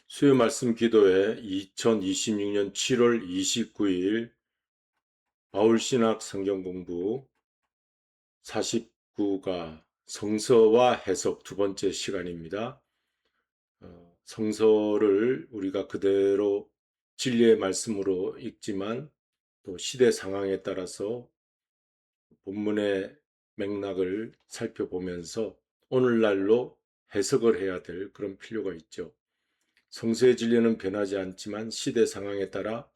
수요 말씀 기도회 2026년 7월 29일 바울신학 성경 공부 49가 성서와 해석 두 번째 시간입니다. 성서를 우리가 그대로 진리의 말씀으로 읽지만 또 시대 상황에 따라서 본문의 맥락을 살펴보면서 오늘날로 해석을 해야 될 그런 필요가 있죠. 성서의 진리는 변하지 않지만 시대 상황에 따라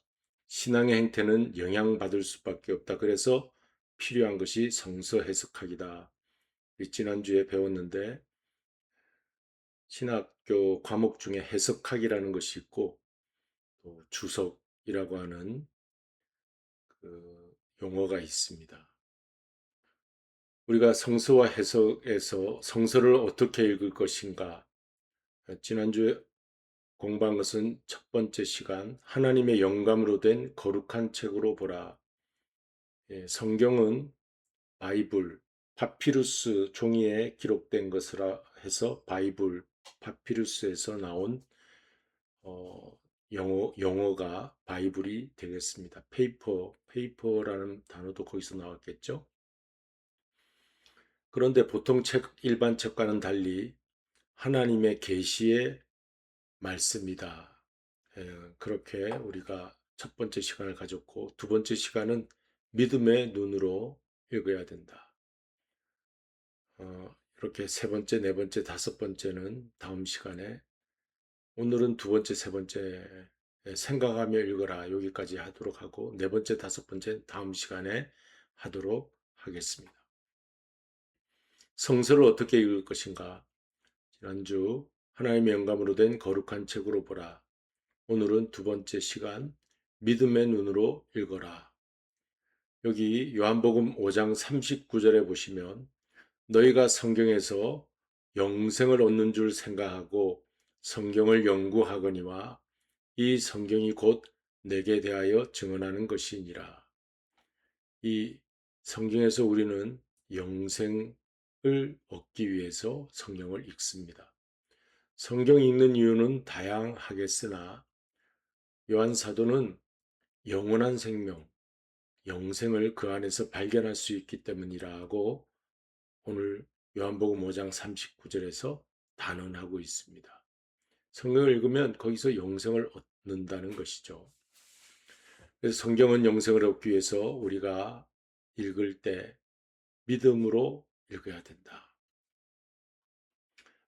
신앙의 행태는 영향받을 수밖에 없다. 그래서 필요한 것이 성서 해석학이다. 지난주에 배웠는데 신학교 과목 중에 해석학이라는 것이 있고 또 주석이라고 하는 그 용어가 있습니다. 우리가 성서와 해석에서 성서를 어떻게 읽을 것인가? 지난주에 공부한 것은 첫 번째 시간, 하나님의 영감으로 된 거룩한 책으로 보라. 성경은 바이블, 파피루스 종이에 기록된 것이라 해서 바이블, 파피루스에서 나온 영어가 바이블이 되겠습니다. 페이퍼라는 단어도 거기서 나왔겠죠. 그런데 보통 일반 책과는 달리 하나님의 계시의 말씀이다. 그렇게 우리가 첫 번째 시간을 가졌고 두 번째 시간은 믿음의 눈으로 읽어야 된다. 이렇게 세 번째, 네 번째, 다섯 번째는 다음 시간에 오늘은 두 번째, 세 번째 생각하며 읽어라 여기까지 하도록 하고 네 번째, 다섯 번째 다음 시간에 하도록 하겠습니다. 성서를 어떻게 읽을 것인가? 지난주 하나님의 영감으로 된 거룩한 책으로 보라. 오늘은 두 번째 시간 믿음의 눈으로 읽어라. 여기 요한복음 5장 39절에 보시면 너희가 성경에서 영생을 얻는 줄 생각하고 성경을 연구하거니와 이 성경이 곧 내게 대하여 증언하는 것이니라. 이 성경에서 우리는 영생을 얻기 위해서 성경을 읽습니다. 성경 읽는 이유는 다양하겠으나 요한 사도는 영원한 생명, 영생을 그 안에서 발견할 수 있기 때문이라고 오늘 요한복음 5장 39절에서 단언하고 있습니다. 성경을 읽으면 거기서 영생을 얻는다는 것이죠. 그래서 성경은 영생을 얻기 위해서 우리가 읽을 때 믿음으로 읽어야 된다.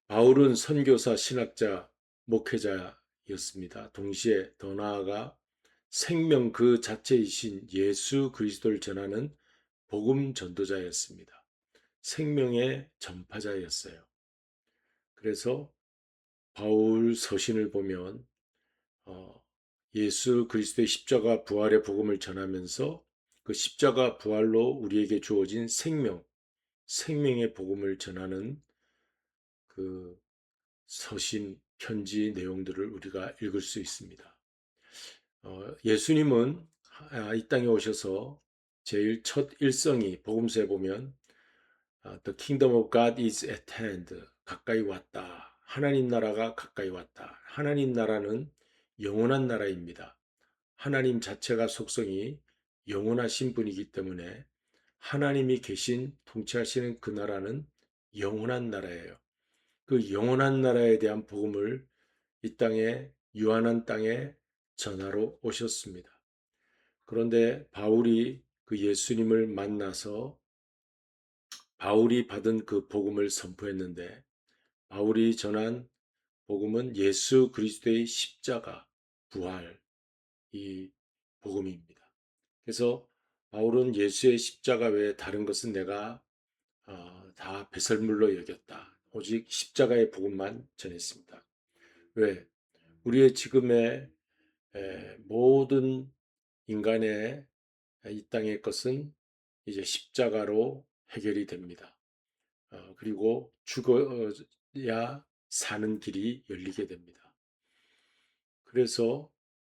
바울은 선교사, 신학자, 목회자였습니다. 동시에 더 나아가 생명 그 자체이신 예수 그리스도를 전하는 복음 전도자였습니다. 생명의 전파자였어요. 그래서 바울 서신을 보면 예수 그리스도의 십자가 부활의 복음을 전하면서 그 십자가 부활로 우리에게 주어진 생명의 복음을 전하는 그 서신, 편지 내용들을 우리가 읽을 수 있습니다. 예수님은 이 땅에 오셔서 제일 첫 일성이 복음서에 보면 The kingdom of God is at hand. 가까이 왔다. 하나님 나라가 가까이 왔다. 하나님 나라는 영원한 나라입니다. 하나님 자체가 속성이 영원하신 분이기 때문에 하나님이 계신 통치하시는 그 나라는 영원한 나라예요. 그 영원한 나라에 대한 복음을 이 땅에 유한한 땅에 전하러 오셨습니다. 그런데 바울이 그 예수님을 만나서 바울이 받은 그 복음을 선포했는데 바울이 전한 복음은 예수 그리스도의 십자가, 부활, 이 복음입니다. 그래서 바울은 예수의 십자가 외에 다른 것은 내가 다 배설물로 여겼다. 오직 십자가의 복음만 전했습니다. 왜? 우리의 지금의 모든 인간의 이 땅의 것은 이제 십자가로 해결이 됩니다. 그리고 죽어야 사는 길이 열리게 됩니다. 그래서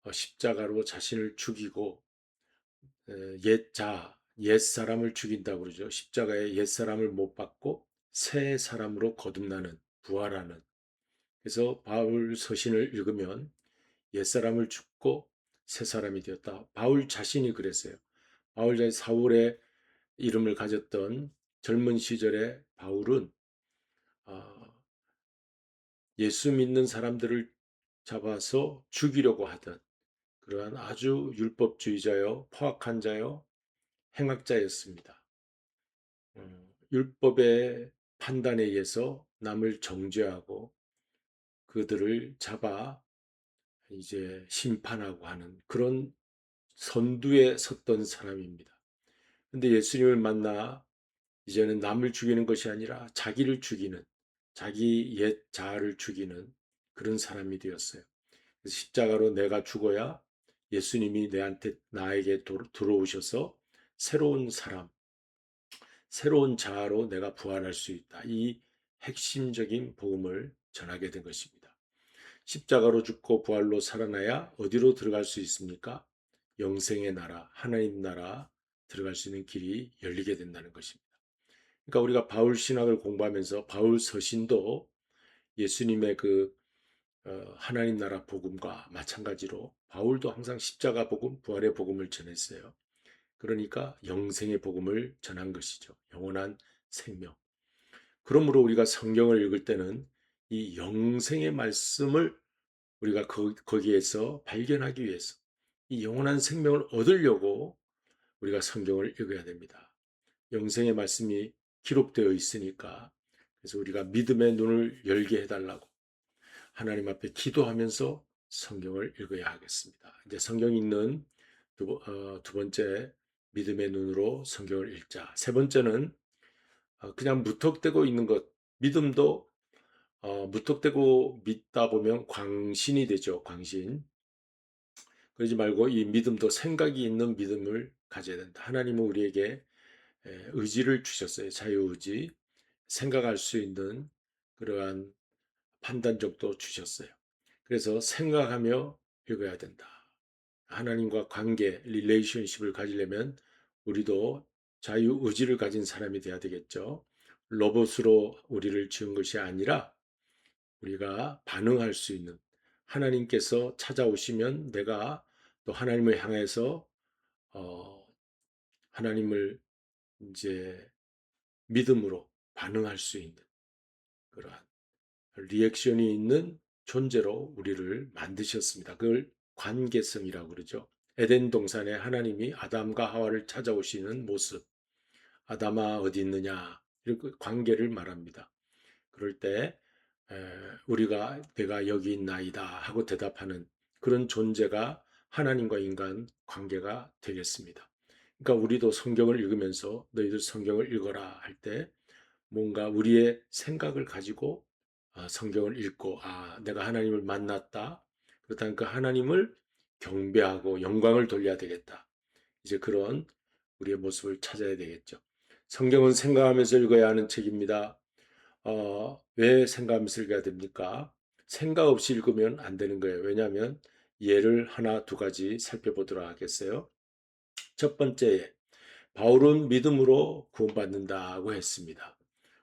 십자가로 자신을 죽이고 옛 사람을 죽인다고 그러죠. 십자가에 옛 사람을 못 박고 새 사람으로 거듭나는 부활하는 그래서 바울 서신을 읽으면 옛사람을 죽고 새 사람이 되었다. 바울 자신이 그랬어요. 바울 자신 사울의 이름을 가졌던 젊은 시절의 바울은 예수 믿는 사람들을 잡아서 죽이려고 하던 그러한 아주 율법주의자요, 포악한 자요, 행악자였습니다. 율법의 판단에 의해서 남을 정죄하고 그들을 잡아 이제 심판하고 하는 그런 선두에 섰던 사람입니다. 근데 예수님을 만나 이제는 남을 죽이는 것이 아니라 자기를 죽이는, 자기 옛 자아를 죽이는 그런 사람이 되었어요. 그래서 십자가로 내가 죽어야 예수님이 나에게 들어오셔서 새로운 사람, 새로운 자아로 내가 부활할 수 있다. 이 핵심적인 복음을 전하게 된 것입니다. 십자가로 죽고 부활로 살아나야 어디로 들어갈 수 있습니까? 영생의 나라, 하나님 나라 들어갈 수 있는 길이 열리게 된다는 것입니다. 그러니까 우리가 바울 신학을 공부하면서 바울 서신도 예수님의 하나님 나라 복음과 마찬가지로 바울도 항상 십자가 복음, 부활의 복음을 전했어요. 그러니까 영생의 복음을 전한 것이죠. 영원한 생명. 그러므로 우리가 성경을 읽을 때는 이 영생의 말씀을 우리가 거기에서 발견하기 위해서 이 영원한 생명을 얻으려고 우리가 성경을 읽어야 됩니다. 영생의 말씀이 기록되어 있으니까 그래서 우리가 믿음의 눈을 열게 해달라고 하나님 앞에 기도하면서 성경을 읽어야 하겠습니다. 이제 성경 읽는 두 번째 믿음의 눈으로 성경을 읽자. 세 번째는 그냥 무턱대고 있는 것. 믿음도 무턱대고 믿다 보면 광신이 되죠. 광신. 그러지 말고 이 믿음도 생각이 있는 믿음을 가져야 된다. 하나님은 우리에게 의지를 주셨어요. 자유의지. 생각할 수 있는 그러한 판단력도 주셨어요. 그래서 생각하며 읽어야 된다. 하나님과 관계, 릴레이션십을 가지려면 우리도 자유의지를 가진 사람이 돼야 되겠죠. 로봇으로 우리를 지은 것이 아니라 우리가 반응할 수 있는 하나님께서 찾아오시면 내가 또 하나님을 향해서 어, 하나님을 이제 믿음으로 반응할 수 있는 그러한 리액션이 있는 존재로 우리를 만드셨습니다. 그걸 관계성이라고 그러죠. 에덴 동산에 하나님이 아담과 하와를 찾아오시는 모습, 아담아 어디 있느냐 이렇게 관계를 말합니다. 그럴 때 우리가 내가 여기 있나이다 하고 대답하는 그런 존재가 하나님과 인간 관계가 되겠습니다. 그러니까 우리도 성경을 읽으면서 너희들 성경을 읽어라 할 때 뭔가 우리의 생각을 가지고 성경을 읽고 내가 하나님을 만났다. 그렇다면 그 하나님을 경배하고 영광을 돌려야 되겠다. 이제 그런 우리의 모습을 찾아야 되겠죠. 성경은 생각하면서 읽어야 하는 책입니다. 왜 생각하면서 읽어야 됩니까? 생각 없이 읽으면 안 되는 거예요. 왜냐하면 예를 하나 두 가지 살펴보도록 하겠어요. 첫 번째, 바울은 믿음으로 구원받는다고 했습니다.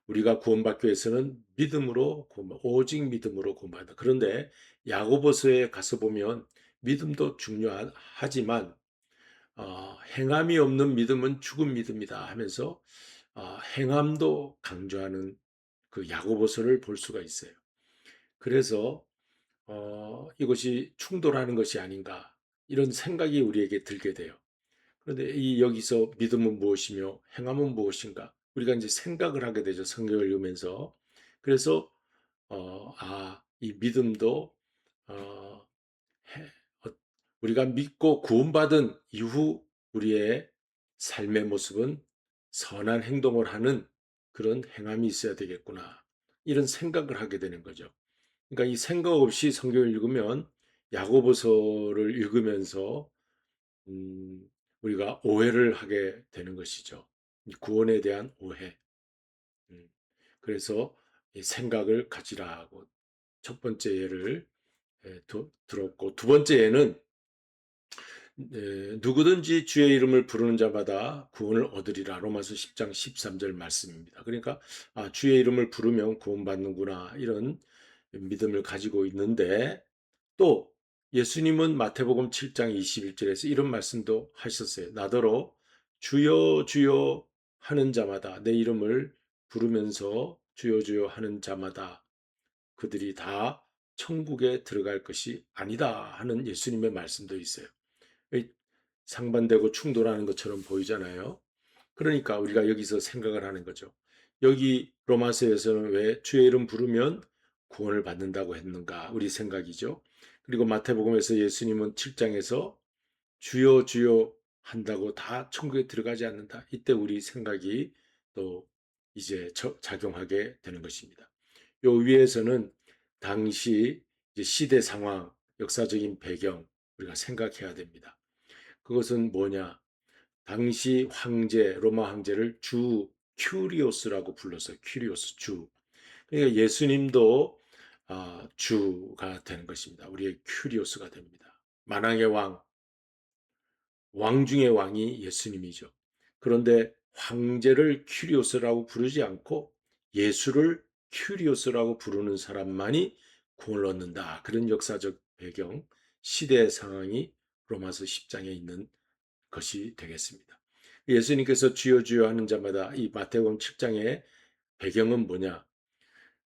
우리가 구원받기 위해서는 믿음으로 오직 믿음으로 구원받는다. 그런데 야고보서에 가서 보면 믿음도 중요하지만 행함이 없는 믿음은 죽은 믿음이다 하면서 행함도 강조하는 그 야고보서를 볼 수가 있어요. 그래서 이것이 충돌하는 것이 아닌가 이런 생각이 우리에게 들게 돼요. 그런데 여기서 믿음은 무엇이며 행함은 무엇인가? 우리가 이제 생각을 하게 되죠. 성경을 읽으면서. 그래서 이 믿음도 어, 어, 우리가 믿고 구원받은 이후 우리의 삶의 모습은 선한 행동을 하는 그런 행함이 있어야 되겠구나. 이런 생각을 하게 되는 거죠. 그러니까 이 생각 없이 성경을 읽으면 야고보서를 읽으면서 음, 우리가 오해를 하게 되는 것이죠. 구원에 대한 오해. 음, 그래서 이 생각을 가지라고 첫 번째 예를 들었고 두 번째 예는 누구든지 주의 이름을 부르는 자마다 구원을 얻으리라. 로마서 10장 13절 말씀입니다. 그러니까 주의 이름을 부르면 구원받는구나. 이런 믿음을 가지고 있는데 또 예수님은 마태복음 7장 21절에서 이런 말씀도 하셨어요. 나더러 주여 주여 하는 자마다 내 이름을 부르면서 주여 주여 하는 자마다 그들이 다 천국에 들어갈 것이 아니다 하는 예수님의 말씀도 있어요. 상반되고 충돌하는 것처럼 보이잖아요. 그러니까 우리가 여기서 생각을 하는 거죠. 여기 로마서에서는 왜 주의 이름 부르면 구원을 받는다고 했는가? 우리 생각이죠. 그리고 마태복음에서 예수님은 7장에서 주여 주여 한다고 다 천국에 들어가지 않는다. 이때 우리 생각이 또 이제 작용하게 되는 것입니다. 요 위에서는 당시 시대 상황, 역사적인 배경 우리가 생각해야 됩니다. 그것은 뭐냐? 당시 황제, 로마 황제를 주 큐리오스라고 불렀어요. 큐리오스 주. 그러니까 예수님도 주가 되는 것입니다. 우리의 큐리오스가 됩니다. 만왕의 왕 중의 왕이 예수님이죠. 그런데 황제를 큐리오스라고 부르지 않고 예수를 큐리오스라고 부르는 사람만이 구원을 얻는다. 그런 역사적 배경, 시대 상황이 로마서 10장에 있는 것이 되겠습니다. 예수님께서 주여 주여 하는 자마다 이 마태복음 7장의 배경은 뭐냐?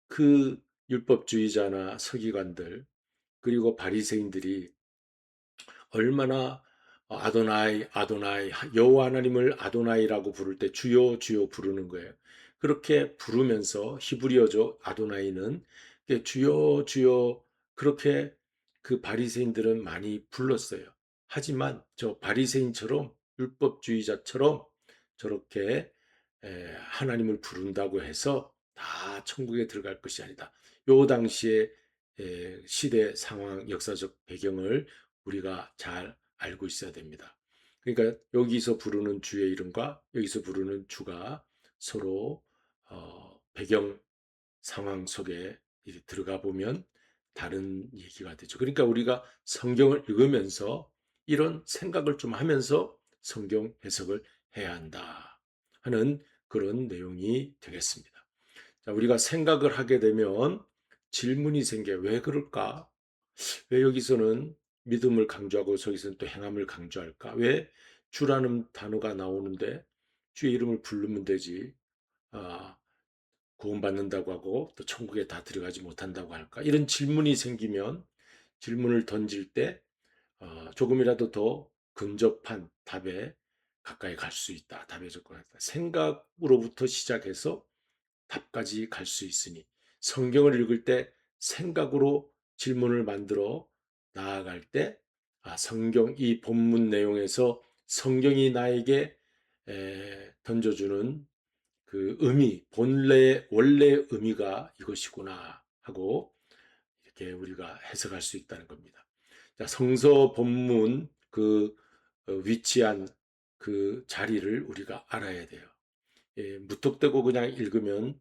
그 율법주의자나 서기관들 그리고 바리새인들이 얼마나 아도나이 아도나이 여호와 하나님을 아도나이라고 부를 때 주여 주여 부르는 거예요. 그렇게 부르면서 히브리어죠. 아도나이는 주여 주여 그렇게 그 바리새인들은 많이 불렀어요. 하지만 저 바리새인처럼 율법주의자처럼 저렇게 하나님을 부른다고 해서 다 천국에 들어갈 것이 아니다. 요 당시에 시대 상황 역사적 배경을 우리가 잘 알고 있어야 됩니다. 그러니까 여기서 부르는 주의 이름과 여기서 부르는 주가 서로 배경 상황 속에 들어가 보면 다른 얘기가 되죠. 그러니까 우리가 성경을 읽으면서 이런 생각을 좀 하면서 성경 해석을 해야 한다 하는 그런 내용이 되겠습니다. 자, 우리가 생각을 하게 되면 질문이 생겨. 왜 그럴까? 왜 여기서는 믿음을 강조하고 저기서는 또 행함을 강조할까? 왜 주라는 단어가 나오는데 주의 이름을 부르면 되지? 아, 구원받는다고 하고 또 천국에 다 들어가지 못한다고 할까? 이런 질문이 생기면 질문을 던질 때 조금이라도 더 근접한 답에 가까이 갈 수 있다. 답에 접근한다. 생각으로부터 시작해서 답까지 갈 수 있으니 성경을 읽을 때 생각으로 질문을 만들어 나아갈 때 성경 이 본문 내용에서 성경이 나에게 던져주는 그 의미, 본래의 원래의 의미가 이것이구나 하고 이렇게 우리가 해석할 수 있다는 겁니다. 자, 성서 본문 그 위치한 그 자리를 우리가 알아야 돼요. 무턱대고 그냥 읽으면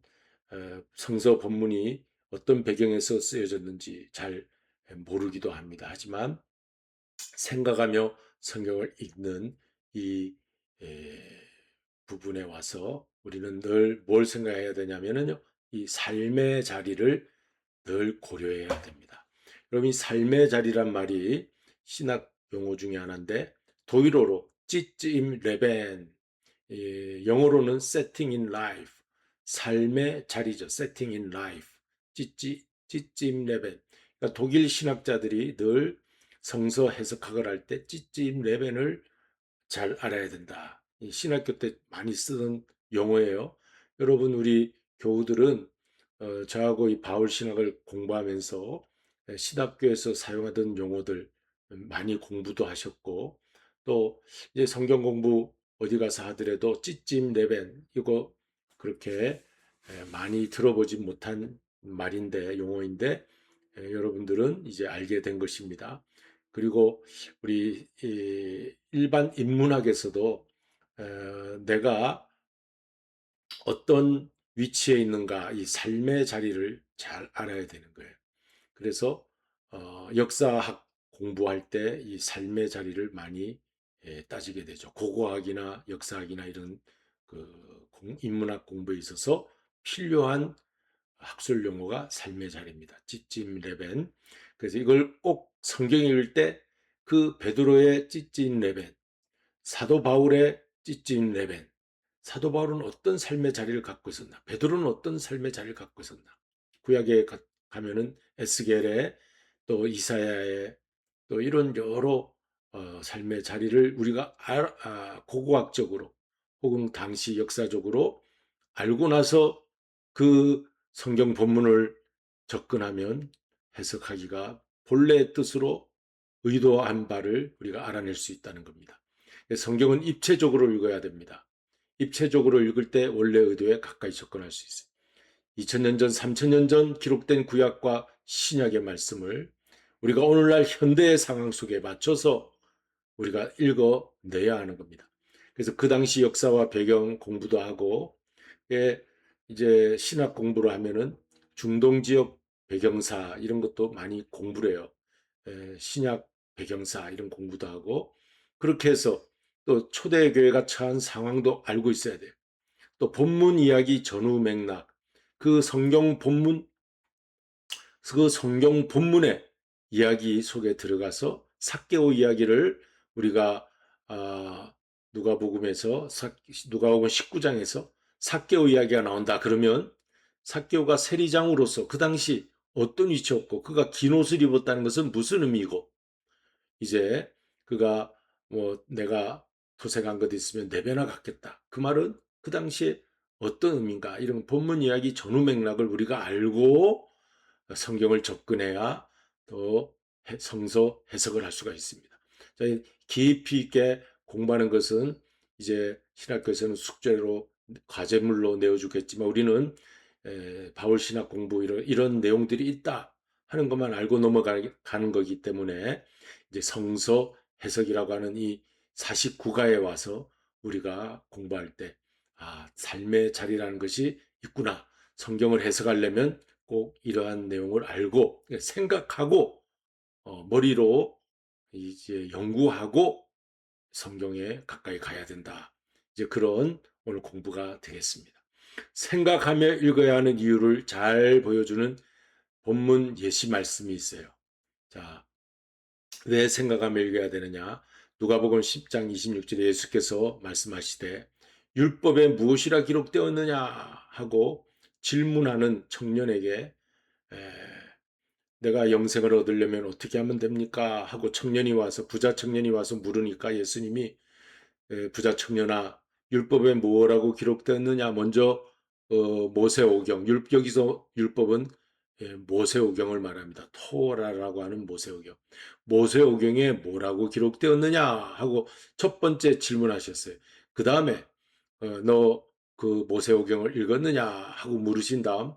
성서 본문이 어떤 배경에서 쓰여졌는지 잘 모르기도 합니다. 하지만 생각하며 성경을 읽는 이 부분에 와서 우리는 늘 뭘 생각해야 되냐면요. 이 삶의 자리를 늘 고려해야 됩니다. 여러분, 이 삶의 자리란 말이 신학 용어 중에 하나인데 도일어로 찌찜 레벤 영어로는 setting in life, 삶의 자리죠. setting in life, 찌찜 레벤. 그러니까 독일 신학자들이 늘 성서 해석학을 할 때 찌찜 레벤을 잘 알아야 된다. 이 신학교 때 많이 쓰던 용어예요. 여러분, 우리 교우들은 저하고 이 바울 신학을 공부하면서 신학교에서 사용하던 용어들 많이 공부도 하셨고 또 이제 성경 공부 어디 가서 하더라도 찌찜 레벤 이거 그렇게 많이 들어보지 못한 말인데 용어인데 여러분들은 이제 알게 된 것입니다. 그리고 우리 일반 인문학에서도 내가 어떤 위치에 있는가 이 삶의 자리를 잘 알아야 되는 거예요. 그래서 역사학 공부할 때 이 삶의 자리를 많이 따지게 되죠. 고고학이나 역사학이나 이런 그 인문학 공부에 있어서 필요한 학술 용어가 삶의 자리입니다. 찌찜 레벤. 그래서 이걸 꼭 성경 읽을 때 그 베드로의 찌찜 레벤, 사도 바울의 찌찜 레벤, 사도 바울은 어떤 삶의 자리를 갖고 있었나? 베드로는 어떤 삶의 자리를 갖고 있었나? 구약에 가면은 에스겔에 또 이사야에 또 이런 여러 삶의 자리를 우리가 고고학적으로 혹은 당시 역사적으로 알고 나서 그 성경 본문을 접근하면 해석하기가 본래의 뜻으로 의도한 바를 우리가 알아낼 수 있다는 겁니다. 성경은 입체적으로 읽어야 됩니다. 입체적으로 읽을 때 원래 의도에 가까이 접근할 수 있어요. 2000년 전, 3000년 전 기록된 구약과 신약의 말씀을 우리가 오늘날 현대의 상황 속에 맞춰서 우리가 읽어내야 하는 겁니다. 그래서 그 당시 역사와 배경 공부도 하고, 이제 신학 공부를 하면은 중동 지역 배경사 이런 것도 많이 공부를 해요. 신약 배경사 이런 공부도 하고, 그렇게 해서 또 초대교회가 처한 상황도 알고 있어야 돼요. 또 본문 이야기 전후 맥락, 그 성경 본문, 그 성경 본문의 이야기 속에 들어가서 삭개오 이야기를 우리가 누가복음에서 누가복음 19장에서 삭개오 이야기가 나온다. 그러면 삭개오가 세리장으로서 그 당시 어떤 위치였고 그가 긴 옷을 입었다는 것은 무슨 의미고 이제 그가 뭐 내가 도색한 것 있으면 내 배나 갖겠다. 그 말은 그 당시에 어떤 의미인가 이런 본문 이야기 전후 맥락을 우리가 알고 성경을 접근해야 또 성서 해석을 할 수가 있습니다. 깊이 있게 공부하는 것은 이제 신학교에서는 숙제로 과제물로 내어주겠지만 우리는 바울 신학 공부 이런 내용들이 있다 하는 것만 알고 넘어가는 거기 때문에 이제 성서 해석이라고 하는 이 49가에 와서 우리가 공부할 때 삶의 자리라는 것이 있구나. 성경을 해석하려면 꼭 이러한 내용을 알고 생각하고 머리로 이제 연구하고 성경에 가까이 가야 된다. 이제 그런 오늘 공부가 되겠습니다. 생각하며 읽어야 하는 이유를 잘 보여주는 본문 예시 말씀이 있어요. 자, 왜 생각하며 읽어야 되느냐? 누가복음 10장 26절에 예수께서 말씀하시되 율법에 무엇이라 기록되었느냐 하고 질문하는 청년에게 내가 영생을 얻으려면 어떻게 하면 됩니까? 하고 부자 청년이 와서 물으니까 예수님이 부자 청년아 율법에 뭐라고 기록되었느냐 먼저 모세오경 여기서 율법은 모세오경을 말합니다. 토라라고 하는 모세오경. 모세오경에 뭐라고 기록되었느냐 하고 첫 번째 질문하셨어요. 그 다음에 너 그 모세오경을 읽었느냐 하고 물으신 다음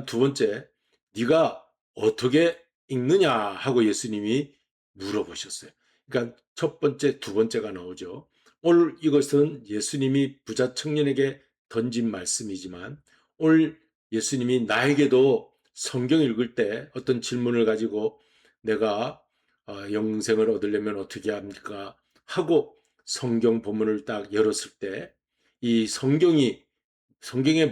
두 번째 네가 어떻게 읽느냐 하고 예수님이 물어보셨어요. 그러니까 첫 번째, 두 번째가 나오죠. 오늘 이것은 예수님이 부자 청년에게 던진 말씀이지만 오늘 예수님이 나에게도 성경 읽을 때 어떤 질문을 가지고 내가 영생을 얻으려면 어떻게 합니까? 하고 성경 본문을 딱 열었을 때 이 성경에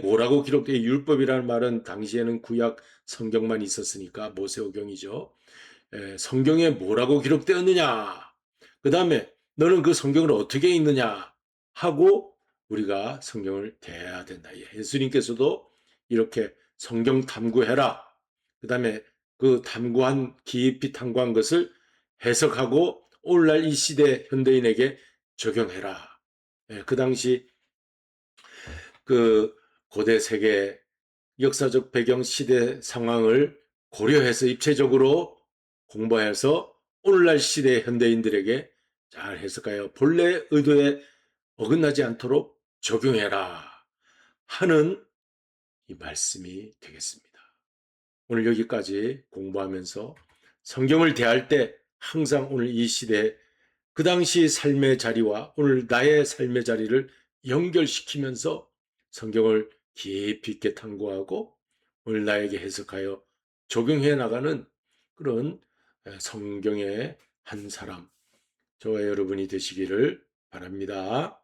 뭐라고 기록되어 율법이라는 말은 당시에는 구약 성경만 있었으니까 모세오경이죠. 성경에 뭐라고 기록되었느냐? 그 다음에 너는 그 성경을 어떻게 읽느냐? 하고 우리가 성경을 대해야 된다. 예수님께서도 이렇게 성경 탐구해라. 그 다음에 그 깊이 탐구한 것을 해석하고 오늘날 이 시대 현대인에게 적용해라. 그 당시 그 고대 세계 역사적 배경 시대 상황을 고려해서 입체적으로 공부해서 오늘날 시대 현대인들에게 잘 해석하여 본래 의도에 어긋나지 않도록 적용해라 하는 이 말씀이 되겠습니다. 오늘 여기까지 공부하면서 성경을 대할 때 항상 오늘 이 시대 그 당시 삶의 자리와 오늘 나의 삶의 자리를 연결시키면서 성경을 깊이 있게 탐구하고 오늘 나에게 해석하여 적용해 나가는 그런 성경의 한 사람, 저와 여러분이 되시기를 바랍니다.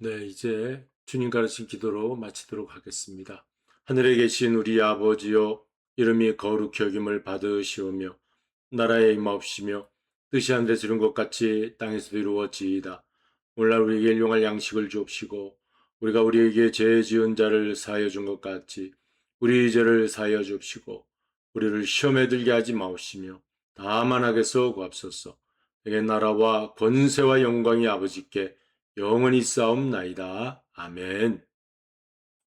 네, 이제 주님 가르친 기도로 마치도록 하겠습니다. 하늘에 계신 우리 아버지여, 이름이 거룩히 여김을 받으시오며, 나라의 임하옵시며, 뜻이 하늘에서 이룬 것 같이 땅에서도 이루어지이다. 오늘날 우리에게 일용할 양식을 주옵시고, 우리가 우리에게 죄 지은 자를 사하여 준 것 같이 우리 죄를 사하여 주옵시고, 우리를 시험에 들게 하지 마옵시며, 다만 악에서 구합소서. 내게 나라와 권세와 영광이 아버지께 영원히 싸움나이다. 아멘.